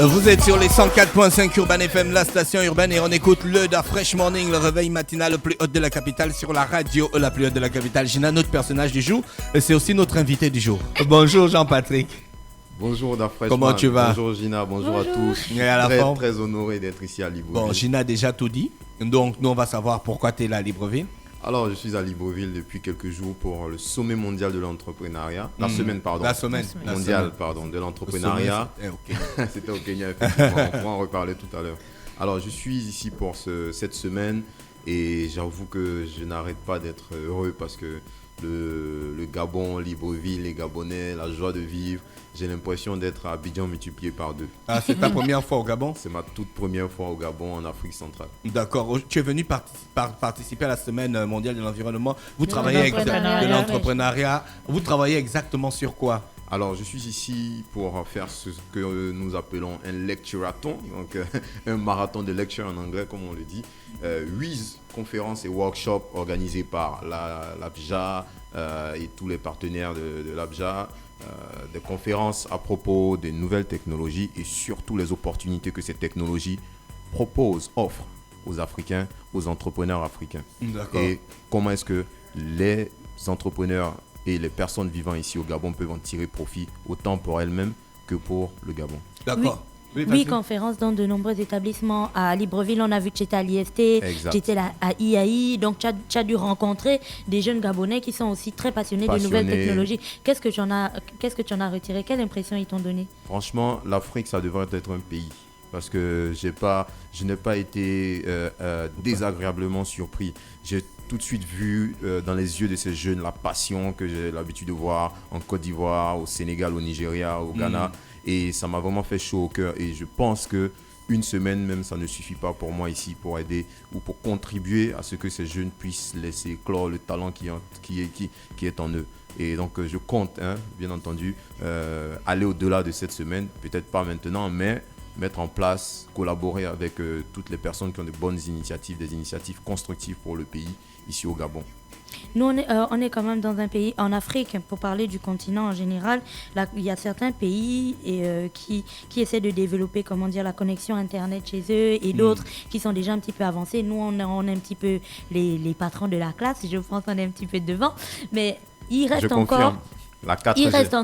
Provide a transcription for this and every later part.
Vous êtes sur les 104.5 Urban FM, la station urbaine, et on écoute le Da Fresh Morning, le réveil matinal le plus haut de la capitale, sur la radio la plus haute de la capitale. Gina, notre personnage du jour, et c'est aussi notre invité du jour. Bonjour Jean-Patrick. Bonjour Da Fresh. Comment tu vas? Bonjour Gina, bonjour à tous. Et à la très, forme. très honoré d'être ici à Libreville. Bon, Gina a déjà tout dit, donc nous on va savoir pourquoi tu es là à Libreville. Alors, je suis à Libreville depuis quelques jours pour le sommet mondial de l'entrepreneuriat. La semaine mondiale de l'entrepreneuriat. C'était au Kenya, effectivement. On va en reparler tout à l'heure. Alors, je suis ici pour cette semaine et j'avoue que je n'arrête pas d'être heureux parce que le Gabon, Libreville, les Gabonais, la joie de vivre, j'ai l'impression d'être à Abidjan multiplié par 2. Ah, c'est ta première fois au Gabon? C'est ma toute première fois au Gabon, en Afrique centrale. D'accord. Tu es venu participer à la semaine mondiale de l'environnement. Vous travaillez de l'entrepreneuriat. Vous travaillez exactement sur quoi? Alors, je suis ici pour faire ce que nous appelons un lecturathon, donc un marathon de lecture en anglais, comme on le dit. 8 conférences et workshops organisés par l'ABJA et tous les partenaires de l'ABJA. Des conférences à propos des nouvelles technologies et surtout les opportunités que ces technologies offrent aux Africains, aux entrepreneurs africains. D'accord. Et comment est-ce que les entrepreneurs et les personnes vivant ici au Gabon peuvent en tirer profit autant pour elles-mêmes que pour le Gabon. D'accord. Oui, conférences dans de nombreux établissements. À Libreville, on a vu que tu étais à l'IFT, tu étais à IAI, donc tu as dû rencontrer des jeunes Gabonais qui sont aussi très passionnés de nouvelles technologies. Qu'est-ce que tu en as retiré? Quelle impression ils t'ont donné? Franchement, l'Afrique, ça devrait être un pays. Parce que je n'ai pas été désagréablement surpris. J'ai tout de suite vu dans les yeux de ces jeunes la passion que j'ai l'habitude de voir en Côte d'Ivoire, au Sénégal, au Nigeria, au Ghana. Et ça m'a vraiment fait chaud au cœur. Et je pense qu'une semaine même, ça ne suffit pas pour moi ici pour aider ou pour contribuer à ce que ces jeunes puissent laisser éclore le talent qui est en eux. Et donc, je compte, bien entendu, aller au-delà de cette semaine. Peut-être pas maintenant, mais mettre en place, collaborer avec toutes les personnes qui ont de bonnes initiatives, des initiatives constructives pour le pays, ici au Gabon. Nous, on est quand même dans un pays, en Afrique, pour parler du continent en général, là, il y a certains pays qui essaient de développer, la connexion Internet chez eux et d'autres qui sont déjà un petit peu avancés. Nous, on est un petit peu les patrons de la classe, je pense qu'on est un petit peu devant, mais il reste encore... Il reste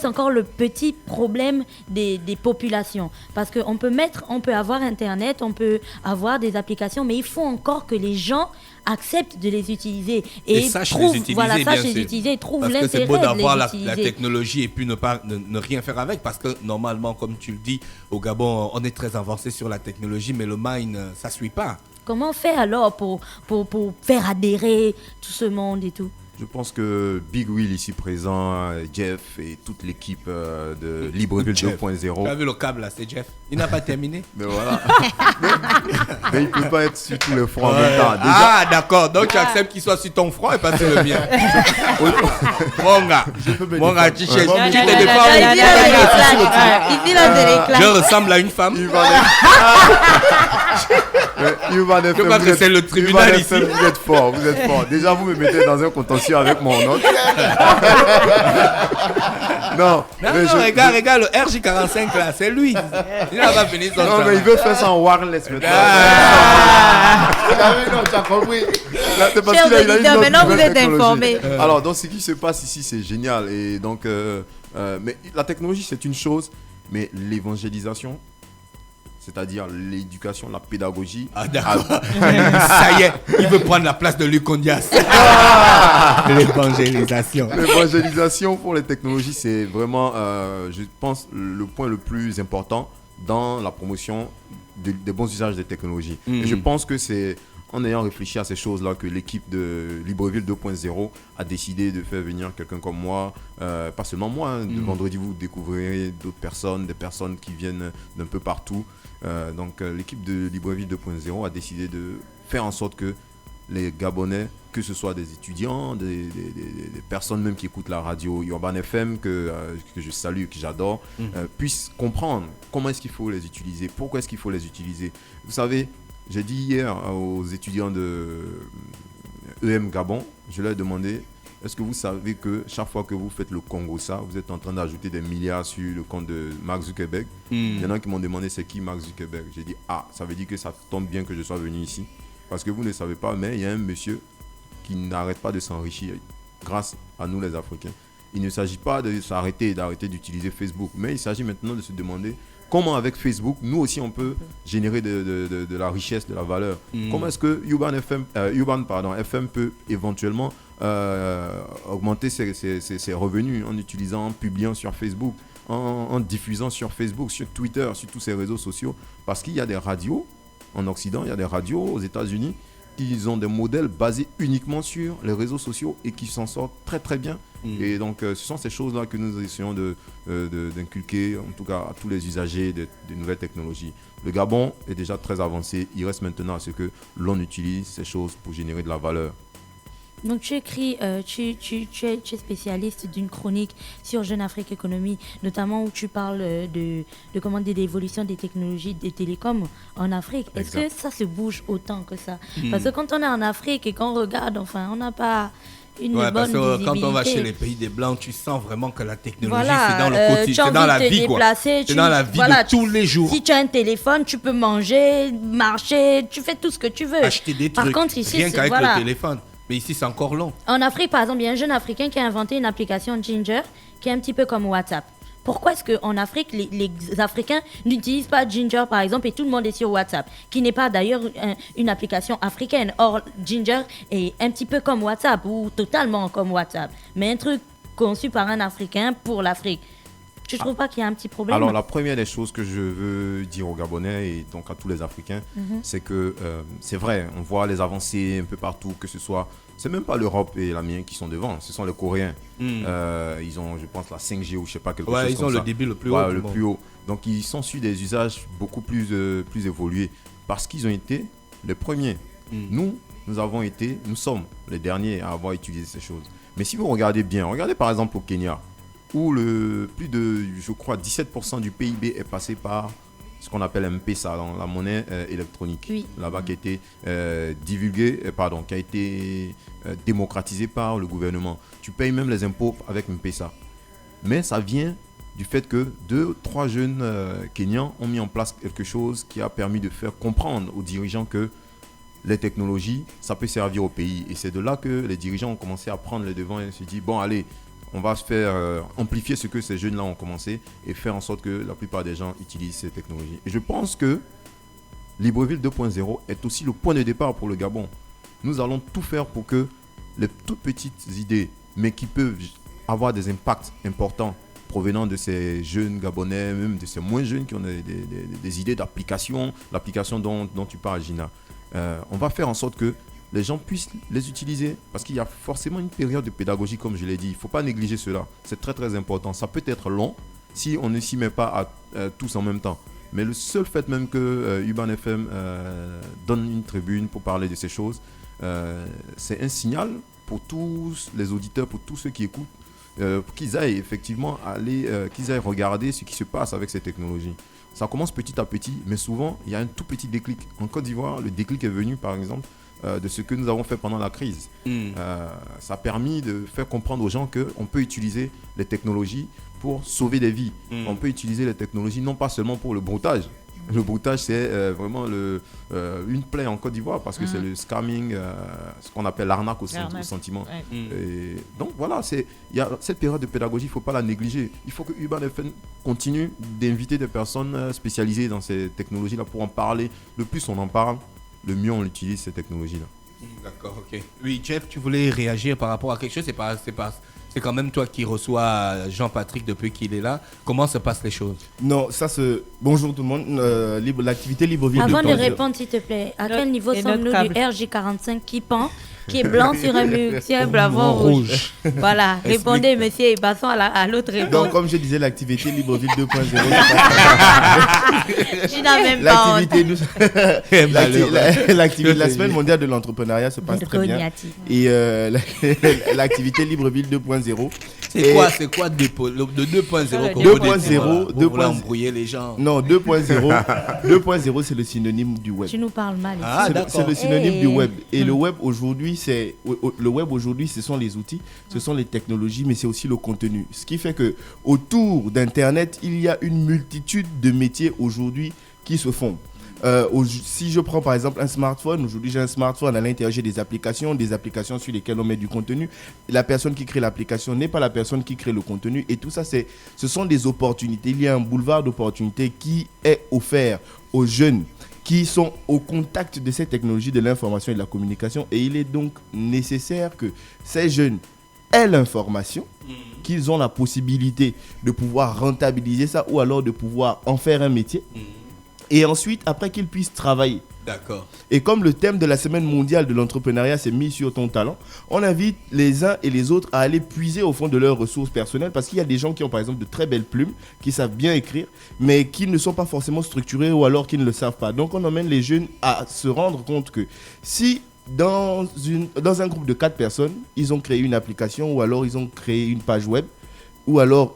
encore le petit problème des populations. Parce qu'on peut avoir Internet, on peut avoir des applications, mais il faut encore que les gens acceptent de les utiliser et sachent les utiliser, et trouvent l'intérêt. Parce que c'est beau d'avoir la technologie et puis ne rien faire avec, parce que normalement, comme tu le dis, au Gabon, on est très avancé sur la technologie, mais le mine, ça ne suit pas. Comment faire alors pour faire adhérer tout ce monde et tout? Je pense que Big Will ici présent, Jeff et toute l'équipe de Libreville 2.0. Tu as vu le câble là, c'est Jeff. Il n'a pas terminé. Mais voilà. mais il ne peut pas être sur tous les fronts en même temps. Déjà... Ah d'accord, donc tu acceptes qu'il soit sur ton front et pas sur le mien. Mon gars, tu cherches. Tu te défends. Je ressemble à une femme. Je crois que c'est le tribunal ici. Vous êtes fort. Déjà, vous me mettez dans un contentieux avec mon oncle. Non, regarde, le RJ45 là, c'est lui. Il n'a pas fini son Non, mais il veut faire ça en wireless maintenant. Non, tu as compris. Maintenant vous êtes informés. Alors, donc, ce qui se passe ici, c'est génial. Et donc, mais la technologie, c'est une chose, mais l'évangélisation, c'est-à-dire l'éducation, la pédagogie. Ah d'accord. Ça y est, il veut prendre la place de Lucondias. L'évangélisation. L'évangélisation pour les technologies, c'est vraiment, je pense, le point le plus important dans la promotion des bons usages des technologies. Et je pense que c'est en ayant réfléchi à ces choses-là que l'équipe de Libreville 2.0 a décidé de faire venir quelqu'un comme moi. Pas seulement moi, le vendredi vous découvrirez d'autres personnes, des personnes qui viennent d'un peu partout. Donc l'équipe de Libreville 2.0 a décidé de faire en sorte que les Gabonais, que ce soit des étudiants, des personnes même qui écoutent la radio Urban FM, que je salue, que j'adore, puissent comprendre comment est-ce qu'il faut les utiliser, pourquoi est-ce qu'il faut les utiliser. Vous savez, j'ai dit hier aux étudiants de EM Gabon, je leur ai demandé Est-ce que vous savez que chaque fois que vous faites le Congo, ça, vous êtes en train d'ajouter des milliards sur le compte de Mark Zuckerberg? Il y en a qui m'ont demandé c'est qui Mark Zuckerberg. J'ai dit, ça veut dire que ça tombe bien que je sois venu ici. Parce que vous ne savez pas, mais il y a un monsieur qui n'arrête pas de s'enrichir grâce à nous les Africains. Il ne s'agit pas de s'arrêter, d'arrêter d'utiliser Facebook, mais il s'agit maintenant de se demander comment avec Facebook, nous aussi on peut générer de la richesse, de la valeur. Comment est-ce que Urban FM peut éventuellement augmenter ses revenus en utilisant, en publiant sur Facebook, en diffusant sur Facebook, sur Twitter, sur tous ces réseaux sociaux. Parce qu'il y a des radios en Occident, il y a des radios aux États-Unis qui ont des modèles basés uniquement sur les réseaux sociaux et qui s'en sortent très très bien. Et donc ce sont ces choses-là que nous essayons d'inculquer, en tout cas à tous les usagers des nouvelles technologies. Le Gabon est déjà très avancé, il reste maintenant à ce que l'on utilise ces choses pour générer de la valeur. Donc tu écris, tu es spécialiste d'une chronique sur Jeune Afrique Économie, notamment où tu parles de l'évolution des technologies des télécoms en Afrique. Est-ce que ça se bouge autant que ça? Parce que quand on est en Afrique et qu'on regarde, enfin, on n'a pas une bonne parce que visibilité. quand on va chez les pays des Blancs, tu sens vraiment que la technologie, Voilà, c'est dans le quotidien, c'est dans la vie, quoi. C'est dans la vie de tous les jours. Si tu as un téléphone, tu peux manger, marcher, tu fais tout ce que tu veux. Acheter des trucs, Par contre, ici, rien qu'avec le téléphone. Mais ici, c'est encore long. En Afrique, par exemple, il y a un jeune Africain qui a inventé une application Ginger qui est un petit peu comme WhatsApp. Pourquoi est-ce qu'en Afrique, les Africains n'utilisent pas Ginger, par exemple, et tout le monde est sur WhatsApp, qui n'est pas d'ailleurs une application africaine. Or, Ginger est un petit peu comme WhatsApp, ou totalement comme WhatsApp, mais un truc conçu par un Africain pour l'Afrique. Tu ne trouves pas qu'il y a un petit problème? Alors, la première des choses que je veux dire aux Gabonais et donc à tous les Africains, c'est que c'est vrai, on voit les avancées un peu partout, que ce soit... C'est même pas l'Europe et l'Amérique qui sont devant, ce sont les Coréens. Ils ont, je pense, la 5G ou je sais pas, quelque chose comme ça. Ils ont le débit le plus haut. Le plus haut. Donc, ils sont sur des usages beaucoup plus évolués parce qu'ils ont été les premiers. Nous sommes les derniers à avoir utilisé ces choses. Mais si vous regardez bien, regardez par exemple au Kenya, où plus de, je crois, 17% du PIB est passé par ce qu'on appelle M-Pesa, la monnaie électronique, là-bas qui a été qui a été démocratisée par le gouvernement. Tu payes même les impôts avec M-Pesa. Mais ça vient du fait que 2-3 jeunes Kenyans ont mis en place quelque chose qui a permis de faire comprendre aux dirigeants que les technologies, ça peut servir au pays. Et c'est de là que les dirigeants ont commencé à prendre les devants et se dit, bon allez, on va se faire amplifier ce que ces jeunes-là ont commencé et faire en sorte que la plupart des gens utilisent ces technologies. Et je pense que Libreville 2.0 est aussi le point de départ pour le Gabon. Nous allons tout faire pour que les toutes petites idées, mais qui peuvent avoir des impacts importants provenant de ces jeunes Gabonais, même de ces moins jeunes qui ont des idées d'application, l'application dont tu parles, Gina. On va faire en sorte que les gens puissent les utiliser parce qu'il y a forcément une période de pédagogie, comme je l'ai dit. Il ne faut pas négliger cela. C'est très très important. Ça peut être long si on ne s'y met pas tous en même temps. Mais le seul fait même que Urban FM donne une tribune pour parler de ces choses, c'est un signal pour tous les auditeurs, pour tous ceux qui écoutent, pour qu'ils aillent effectivement qu'ils aillent regarder ce qui se passe avec ces technologies. Ça commence petit à petit, mais souvent, il y a un tout petit déclic. En Côte d'Ivoire, le déclic est venu, par exemple, de ce que nous avons fait pendant la crise. Ça a permis de faire comprendre aux gens qu'on peut utiliser les technologies pour sauver des vies. On peut utiliser les technologies non pas seulement pour le broutage. Le broutage, c'est vraiment une plaie en Côte d'Ivoire parce que c'est le scamming, ce qu'on appelle l'arnaque au sentiment. Et donc voilà, il y a cette période de pédagogie, il ne faut pas la négliger. Il faut que Urban FM continue d'inviter des personnes spécialisées dans ces technologies-là pour en parler. Le plus on en parle, le mieux on utilise ces technologies-là. D'accord, ok. Oui, Jeff, tu voulais réagir par rapport à quelque chose, c'est quand même toi qui reçois Jean-Patrick depuis qu'il est là. Comment se passent les choses? Non, bonjour tout le monde. L'activité Libreville. Avant de répondre, s'il te plaît, à quel niveau sommes-nous du RJ45 qui est blanc sur un mur, sur un blavon rouge? Voilà, répondez, monsieur, et passons à l'autre réponse. Donc, comme je disais, l'activité Libreville 2.0. Je n'ai même pas l'activité de la semaine mondiale de l'entrepreneuriat se passe très bien. Et l'activité Libreville 2.0 C'est quoi 2.0 qu'on 2.0, vous voulez embrouiller les gens? Non, 2.0 c'est le synonyme du web. Tu nous parles mal. C'est le synonyme du web. Et le web aujourd'hui, ce sont les outils, ce sont les technologies, mais c'est aussi le contenu. Ce qui fait que autour d'Internet, il y a une multitude de métiers aujourd'hui qui se font. Si je prends par exemple un smartphone, aujourd'hui j'ai un smartphone, à l'intérieur j'ai des applications sur lesquelles on met du contenu. La personne qui crée l'application n'est pas la personne qui crée le contenu, et tout ça ce sont des opportunités. Il y a un boulevard d'opportunités qui est offert aux jeunes qui sont au contact de ces technologies de l'information et de la communication, et il est donc nécessaire que ces jeunes aient l'information, qu'ils ont la possibilité de pouvoir rentabiliser ça ou alors de pouvoir en faire un métier. Et ensuite, après qu'ils puissent travailler. D'accord. Et comme le thème de la semaine mondiale de l'entrepreneuriat, c'est mis sur ton talent, on invite les uns et les autres à aller puiser au fond de leurs ressources personnelles, parce qu'il y a des gens qui ont par exemple de très belles plumes, qui savent bien écrire, mais qui ne sont pas forcément structurés ou alors qui ne le savent pas. Donc on emmène les jeunes à se rendre compte que si dans un groupe de 4 personnes, ils ont créé une application ou alors ils ont créé une page web, ou alors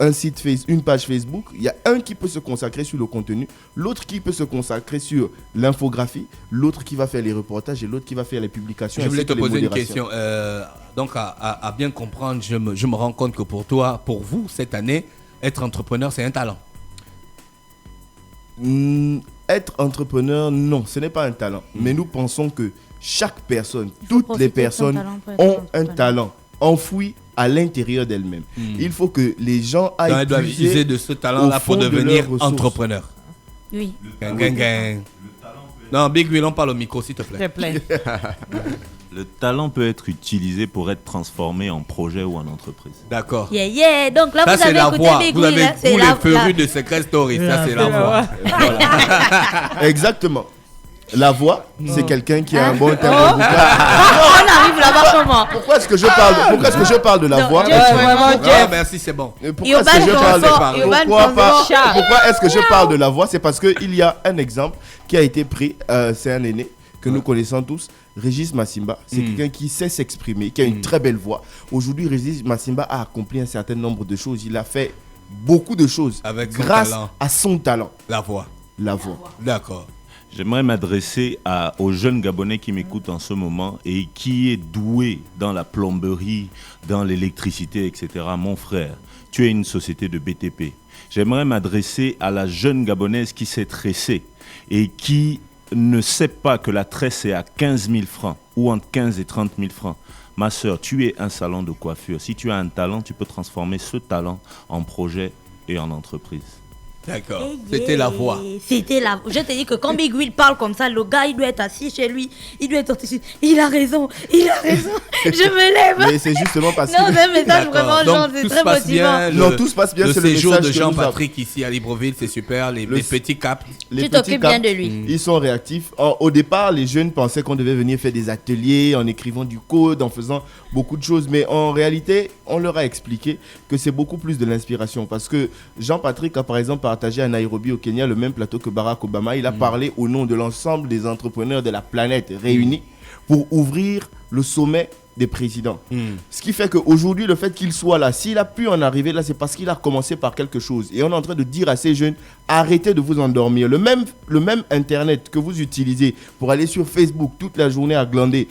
une page Facebook, il y a un qui peut se consacrer sur le contenu, l'autre qui peut se consacrer sur l'infographie, l'autre qui va faire les reportages et l'autre qui va faire les publications. Je voulais te poser une question. Donc, à bien comprendre, je me rends compte que pour vous, cette année, être entrepreneur, c'est un talent. Être entrepreneur, non, ce n'est pas un talent. Mais nous pensons que chaque personne, toutes les personnes ont un talent enfoui à l'intérieur d'elles-mêmes. Il faut que les gens aillent elles doivent user de ce talent-là pour devenir entrepreneur. Oui. Non, Big Will, on parle au micro, s'il te plaît. Le talent peut être utilisé pour être transformé en projet ou en entreprise. D'accord. Yeah. Donc là, Ça, vous c'est avez la écouté voix. Big Vous Will, avez hein, c'est tous la- les ferus de Secret Story. Ça, c'est la voix. Exactement. La voix, c'est quelqu'un qui a un bon timbre vocal. On arrive là-bas comment? Pourquoi est-ce que je parle de la voix? Merci, c'est bon. Pourquoi est-ce que je parle de la voix? C'est parce qu'il y a un exemple qui a été pris, c'est un aîné que nous connaissons tous, Régis Massimba. C'est quelqu'un qui sait s'exprimer, qui a une très belle voix. Aujourd'hui, Régis Massimba a accompli un certain nombre de choses. Il a fait beaucoup de choses grâce à son talent. La voix. D'accord. J'aimerais m'adresser aux jeunes Gabonais qui m'écoutent en ce moment et qui est doué dans la plomberie, dans l'électricité, etc. Mon frère, tu es une société de BTP. J'aimerais m'adresser à la jeune Gabonaise qui s'est tressée et qui ne sait pas que la tresse est à 15 000 francs ou entre 15 et 30 000 francs. Ma soeur, tu es un salon de coiffure. Si tu as un talent, tu peux transformer ce talent en projet et en entreprise. D'accord. C'était la voix. Je te dis que quand Big Will parle comme ça, le gars, il doit être assis chez lui. Il doit être assis. Il a raison. Je me lève. Mais c'est justement parce que... Non, c'est un message vraiment, genre, c'est très motivant. Non, tout se passe bien. Le c'est le séjour message de que Jean-Patrick ici à Libreville, c'est super. Les petits caps. Tu t'occupes bien de lui. Ils sont réactifs. Au départ, les jeunes pensaient qu'on devait venir faire des ateliers en écrivant du code, en faisant beaucoup de choses. Mais en réalité, on leur a expliqué que c'est beaucoup plus de l'inspiration. Parce que Jean-Patrick a par exemple partagé à Nairobi au Kenya le même plateau que Barack Obama. Il a parlé au nom de l'ensemble des entrepreneurs de la planète réunis pour ouvrir le sommet des présidents. Ce qui fait qu'aujourd'hui, le fait qu'il soit là, s'il a pu en arriver là, c'est parce qu'il a commencé par quelque chose. Et on est en train de dire à ces jeunes, arrêtez de vous endormir. Le même Internet que vous utilisez pour aller sur Facebook toute la journée à glander,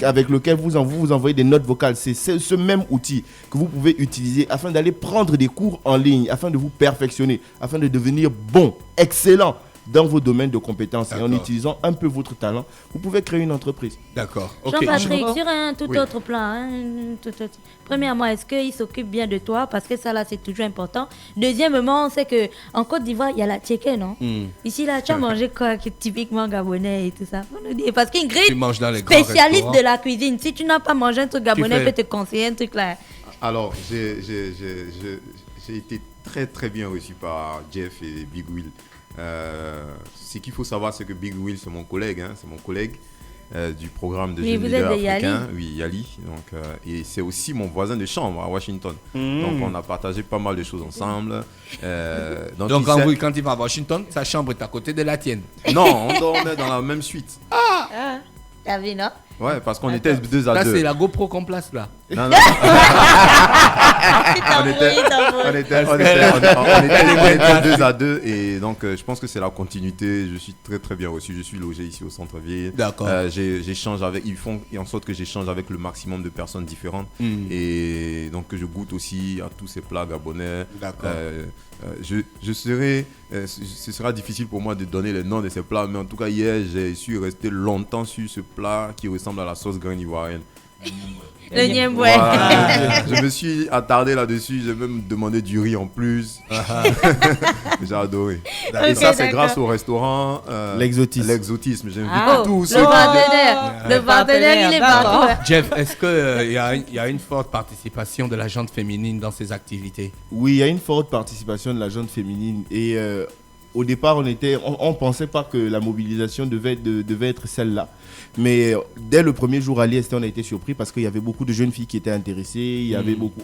avec lequel vous envoyez des notes vocales, c'est ce même outil que vous pouvez utiliser afin d'aller prendre des cours en ligne, afin de vous perfectionner, afin de devenir bon, excellent dans vos domaines de compétences. Et en utilisant un peu votre talent, vous pouvez créer une entreprise. D'accord. Jean-Patrick, sur un autre plan, premièrement, est-ce qu'il s'occupe bien de toi? Parce que ça, là, c'est toujours important. Deuxièmement, on sait qu'en Côte d'Ivoire, il y a la tchéké, non? Ici, là, tu as mangé quoi qui est typiquement gabonais et tout ça? Parce qu'Ingrid, spécialiste de la cuisine, si tu n'as pas mangé un truc gabonais, peut te conseiller un truc là. Alors, j'ai été très très bien reçu par Jeff et Big Will. Ce qu'il faut savoir, c'est que Big Will, c'est mon collègue, du programme de jeunes leaders africains. Oui, Yali. Donc, et c'est aussi mon voisin de chambre à Washington. Donc, on a partagé pas mal de choses ensemble. Donc quand il va à Washington, sa chambre est à côté de la tienne. Non, on dormait dans la même suite. T'as vu, non? Ouais, parce qu'on était 2 à Là, 2. c'est la GoPro qu'on place là. Non, non. on était 2 à 2 et donc je pense que c'est la continuité. Je suis très très bien reçu. Je suis logé ici au centre-ville. D'accord. J'échange avec, ils font en sorte que j'échange avec le maximum de personnes différentes et donc que je goûte aussi à tous ces plats gabonais. D'accord. Ce sera difficile pour moi de donner les noms de ces plats, mais en tout cas hier j'ai su rester longtemps sur ce plat qui ressemble à la sauce graine ivoirienne. Le niemboué. Voilà. Je me suis attardé là-dessus, j'ai même demandé du riz en plus. J'ai adoré. Et ça, c'est grâce au restaurant L'Exotisme. J'invite tous ceux Le partenaire, il est partout. Jeff, est-ce qu'il y a une forte participation de la gente féminine dans ces activités? Oui, il y a une forte participation de la gente féminine et au départ, on pensait pas que la mobilisation devait être celle-là. Mais dès le premier jour à l'IST, on a été surpris parce qu'il y avait beaucoup de jeunes filles qui étaient intéressées.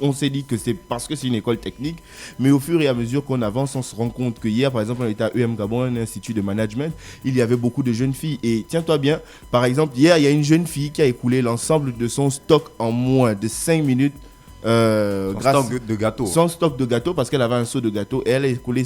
On s'est dit que c'est parce que c'est une école technique. Mais au fur et à mesure qu'on avance, on se rend compte que hier, par exemple, on était à UM Gabon, un institut de management. Il y avait beaucoup de jeunes filles. Et tiens-toi bien, par exemple, hier, il y a une jeune fille qui a écoulé l'ensemble de son stock en moins de 5 minutes. Stock de gâteaux. Son stock de gâteaux parce qu'elle avait un seau de gâteaux et elle a écoulé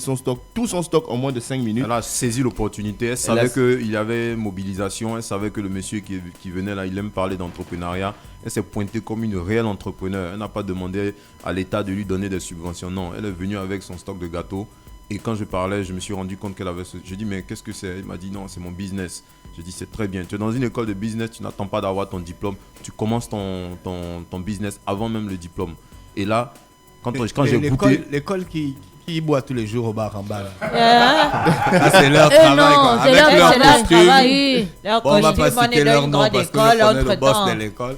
tout son stock en moins de 5 minutes. Elle a saisi l'opportunité, elle savait qu'il y avait mobilisation, elle savait que le monsieur qui venait là, il aime parler d'entrepreneuriat. Elle s'est pointée comme une réelle entrepreneur. Elle n'a pas demandé à l'État de lui donner des subventions. Non, elle est venue avec son stock de gâteaux. Et quand je parlais, je me suis rendu compte qu'elle avait Je dis, mais qu'est-ce que c'est? Elle m'a dit, non, c'est mon business. Je dis, c'est très bien. Tu es dans une école de business, tu n'attends pas d'avoir ton diplôme. Tu commences ton business avant même le diplôme. Et là, quand j'ai goûté... L'école qui boit tous les jours au bar en bas. Là, c'est leur travail. Non, c'est leur travail. On va pas citer leur nom parce que je connais le boss de l'école.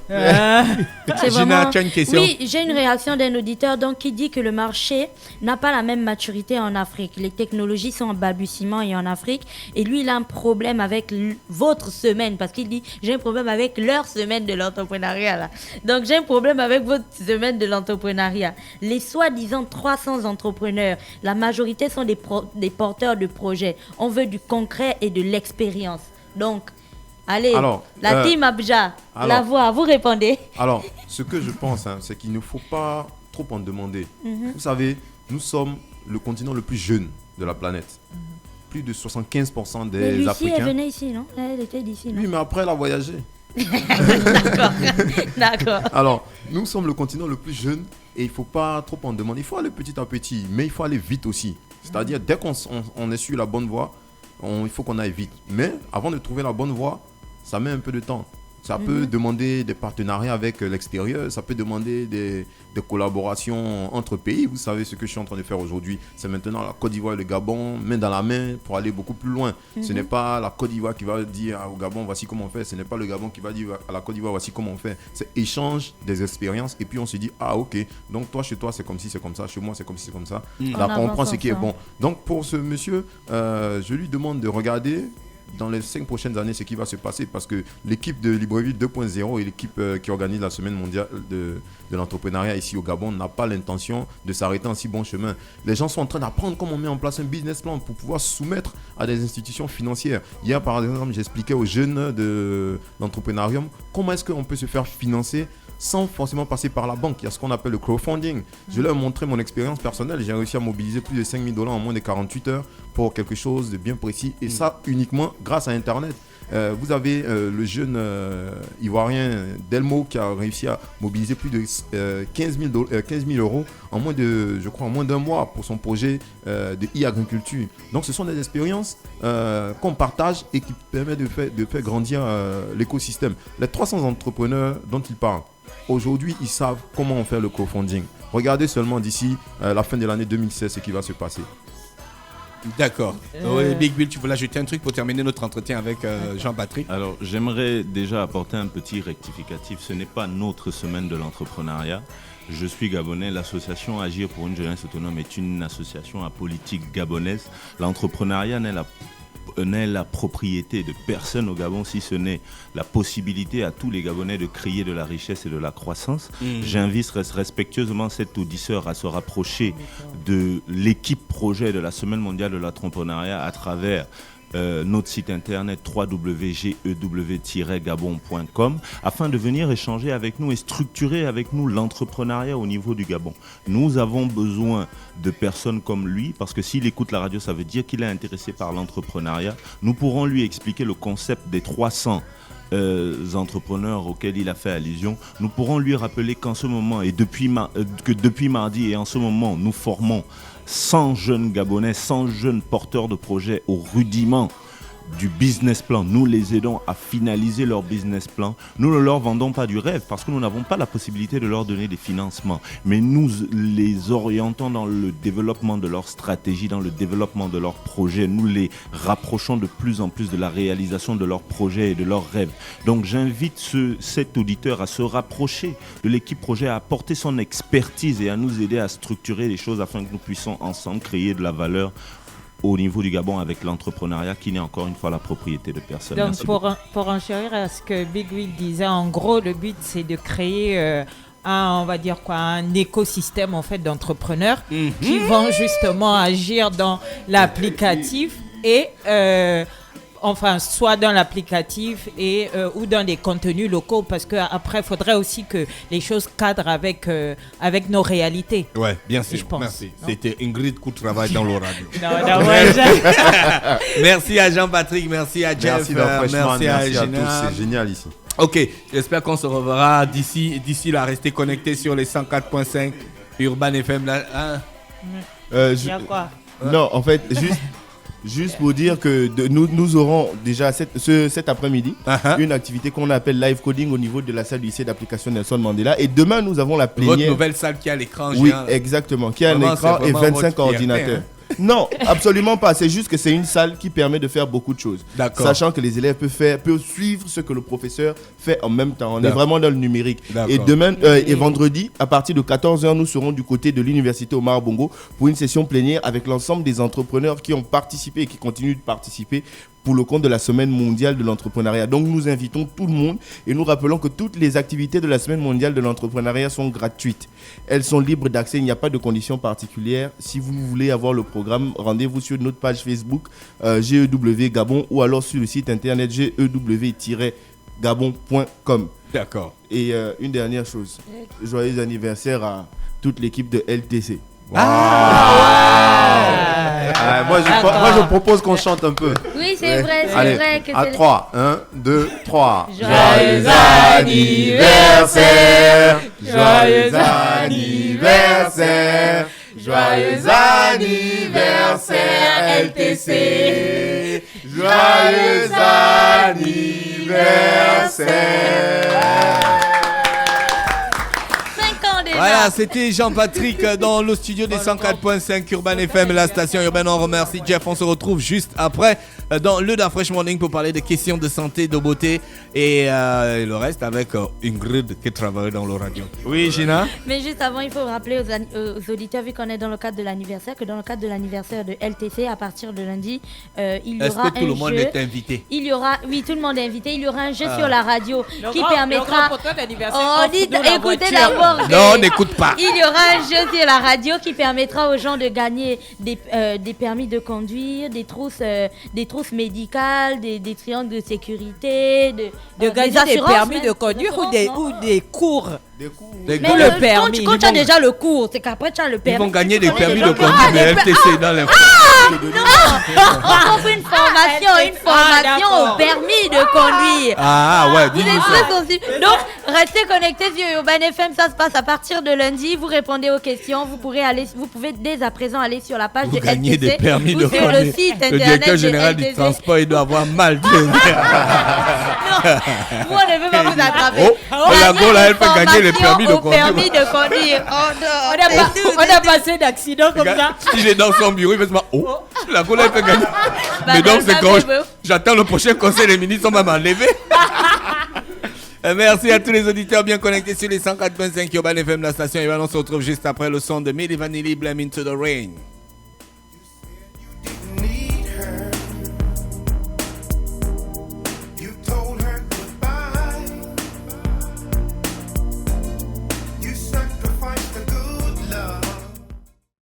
Gina, tu as une question? Oui, j'ai une réaction d'un auditeur qui dit que le marché n'a pas la même maturité en Afrique. Les technologies sont en balbutiement et en Afrique. Et lui, il a un problème avec votre semaine parce qu'il dit j'ai un problème avec leur semaine de l'entrepreneuriat. Là. Donc, j'ai un problème avec votre semaine de l'entrepreneuriat. Les soi-disant 300 entrepreneurs, la majorité sont des porteurs de projets. On veut du concret et de l'expérience. Donc, allez, team Abja, la voix, vous répondez. Alors, ce que je pense, c'est qu'il ne faut pas trop en demander. Vous savez, nous sommes le continent le plus jeune de la planète. Plus de 75% des Lucie, Africains. elle venait ici, non? Elle était d'ici, non? Oui, mais après, elle a voyagé. D'accord. Alors, nous sommes le continent le plus jeune et il ne faut pas trop en demander. Il faut aller petit à petit, mais il faut aller vite aussi. C'est-à-dire, dès qu'on est sur la bonne voie, il faut qu'on aille vite. Mais avant de trouver la bonne voie, ça met un peu de temps. Ça peut demander des partenariats avec l'extérieur, ça peut demander des collaborations entre pays. Vous savez ce que je suis en train de faire aujourd'hui, c'est maintenant la Côte d'Ivoire et le Gabon, main dans la main pour aller beaucoup plus loin. Ce n'est pas la Côte d'Ivoire qui va dire au Gabon, voici comment on fait. Ce n'est pas le Gabon qui va dire à la Côte d'Ivoire, voici comment on fait. C'est échange des expériences et puis on se dit, ah ok, donc toi chez toi c'est comme si c'est comme ça, chez moi c'est comme si c'est comme ça. Là on prend ce qui est bon. Donc pour ce monsieur, je lui demande de regarder dans les 5 prochaines années ce qui va se passer parce que l'équipe de Libreville 2.0 et l'équipe qui organise la semaine mondiale de l'entrepreneuriat ici au Gabon n'a pas l'intention de s'arrêter en si bon chemin. Les gens sont en train d'apprendre comment on met en place un business plan pour pouvoir soumettre à des institutions financières. Hier par exemple j'expliquais aux jeunes de l'entrepreneuriat comment est-ce qu'on peut se faire financer sans forcément passer par la banque. Il y a ce qu'on appelle le crowdfunding. Je leur ai montré mon expérience personnelle. J'ai réussi à mobiliser plus de 5 000 $ en moins de 48 heures pour quelque chose de bien précis. Et ça uniquement grâce à Internet. Vous avez le jeune ivoirien Delmo qui a réussi à mobiliser plus de 15 000 euros en moins de, je crois, en moins d'un mois pour son projet de e-agriculture. Donc ce sont des expériences qu'on partage et qui permettent de faire grandir l'écosystème. Les 300 entrepreneurs dont il parle, aujourd'hui, ils savent comment on fait le crowdfunding. Regardez seulement d'ici la fin de l'année 2016 ce qui va se passer. D'accord. Oui, Big Bill, tu voulais ajouter un truc pour terminer notre entretien avec Jean-Patrick? Alors, j'aimerais déjà apporter un petit rectificatif. Ce n'est pas notre semaine de l'entrepreneuriat. Je suis gabonais. L'association Agir pour une jeunesse autonome est une association apolitique gabonaise. L'entrepreneuriat n'est la propriété de personne au Gabon, si ce n'est la possibilité à tous les Gabonais de créer de la richesse et de la croissance. J'invite respectueusement cet auditeur à se rapprocher de l'équipe projet de la Semaine mondiale de l'entrepreneuriat à travers notre site internet www.gew-gabon.com afin de venir échanger avec nous et structurer avec nous l'entrepreneuriat au niveau du Gabon. Nous avons besoin de personnes comme lui parce que s'il écoute la radio, ça veut dire qu'il est intéressé par l'entrepreneuriat. Nous pourrons lui expliquer le concept des 300 entrepreneurs auxquels il a fait allusion. Nous pourrons lui rappeler qu'en ce moment et depuis mardi et en ce moment, nous formons 100 jeunes Gabonais, 100 jeunes porteurs de projets au rudiment du business plan. Nous les aidons à finaliser leur business plan. Nous ne leur vendons pas du rêve parce que nous n'avons pas la possibilité de leur donner des financements. Mais nous les orientons dans le développement de leur stratégie, dans le développement de leurs projets. Nous les rapprochons de plus en plus de la réalisation de leurs projets et de leurs rêves. Donc j'invite cet auditeur à se rapprocher de l'équipe projet, à apporter son expertise et à nous aider à structurer les choses afin que nous puissions ensemble créer de la valeur au niveau du Gabon avec l'entrepreneuriat qui n'est encore une fois la propriété de personne. Donc pour enchérir à ce que Big Will disait, en gros le but c'est de créer un écosystème en fait d'entrepreneurs qui vont justement agir dans l'applicatif et soit dans l'applicatif et ou dans des contenus locaux parce qu'après il faudrait aussi que les choses cadrent avec nos réalités. Ouais, bien sûr. Je pense. Merci. C'était Ingrid coup de travail dans le radio. Non, merci à Jean-Patrick, merci à Jeff, merci à Gina. tous, c'est génial ici. Ok, j'espère qu'on se reverra d'ici là. Restez connectés sur les 104.5 Urban FM. Là, hein? Il y a quoi? Non, en fait, juste pour dire que nous aurons déjà cet après-midi une activité qu'on appelle live coding au niveau de la salle du lycée d'application Nelson Mandela. Et demain, nous avons la plénière. Votre nouvelle salle qui a l'écran géant. Oui, exactement. Qui a un écran et 25 ordinateurs. Non, absolument pas. C'est juste que c'est une salle qui permet de faire beaucoup de choses. D'accord. Sachant que les élèves peuvent suivre ce que le professeur fait en même temps. On est vraiment dans le numérique. D'accord. Et demain et vendredi, à partir de 14h, nous serons du côté de l'université Omar Bongo pour une session plénière avec l'ensemble des entrepreneurs qui ont participé et qui continuent de participer pour le compte de la Semaine mondiale de l'entrepreneuriat. Donc nous invitons tout le monde et nous rappelons que toutes les activités de la Semaine mondiale de l'entrepreneuriat sont gratuites. Elles sont libres d'accès, il n'y a pas de conditions particulières. Si vous voulez avoir le programme, rendez-vous sur notre page Facebook GEW Gabon ou alors sur le site internet gew-gabon.com. D'accord. Et une dernière chose, joyeux anniversaire à toute l'équipe de LTC. Moi, je propose qu'on chante un peu. Oui, c'est vrai, c'est Allez, vrai. Que à 3, 1, 2, 3. Joyeux anniversaire, joyeux anniversaire, joyeux anniversaire LTC, joyeux anniversaire. Voilà, c'était Jean-Patrick dans le studio des 104.5 Urban FM, la station urbaine. On remercie Jeff. On se retrouve juste après dans le Fresh Morning pour parler de questions de santé, de beauté et le reste avec Ingrid qui travaille dans le radio. Oui, Gina. Mais juste avant, il faut rappeler aux auditeurs, vu qu'on est dans le cadre de l'anniversaire, que dans le cadre de l'anniversaire de LTC, à partir de lundi, il y aura un jeu. Est-ce que tout le monde est invité? Il y aura, oui, tout le monde est invité. Il y aura un jeu sur la radio qui permettra. Écoutez d'abord. Non, n'écoute pas. Il y aura un jeu sur la radio qui permettra aux gens de gagner des permis de conduire, des trousses médicales, des triangles de sécurité, de gagner des permis de conduire ou des cours. Mais le permis. Quand tu as déjà le cours, c'est qu'après tu as le permis. Ils vont gagner des permis de conduire, mais LTC dans les. Non, on fait une formation au permis de conduire. Ah ouais, dis-nous ça. Donc, restez connectés sur Urban FM, ça se passe à partir de lundi. Vous répondez aux questions, vous pouvez dès à présent aller sur la page de LTC. Gagner des permis de conduire. Le site internet. Le directeur général du transport, il doit avoir mal. Non, vous, on ne veut pas vous attraper. La Gaule, elle peut gagner les permis de conduire. On a passé d'accident comme ça. Il est dans son bureau, il fait seulement la Gaule, elle peut gagner. Mais donc, c'est quand j'attends le prochain conseil des ministres, on va m'enlever. Merci à tous les auditeurs bien connectés sur les 104.5 Urban FM, la station. Et on se retrouve juste après le son de Milli Vanilli, Blame Into the Rain.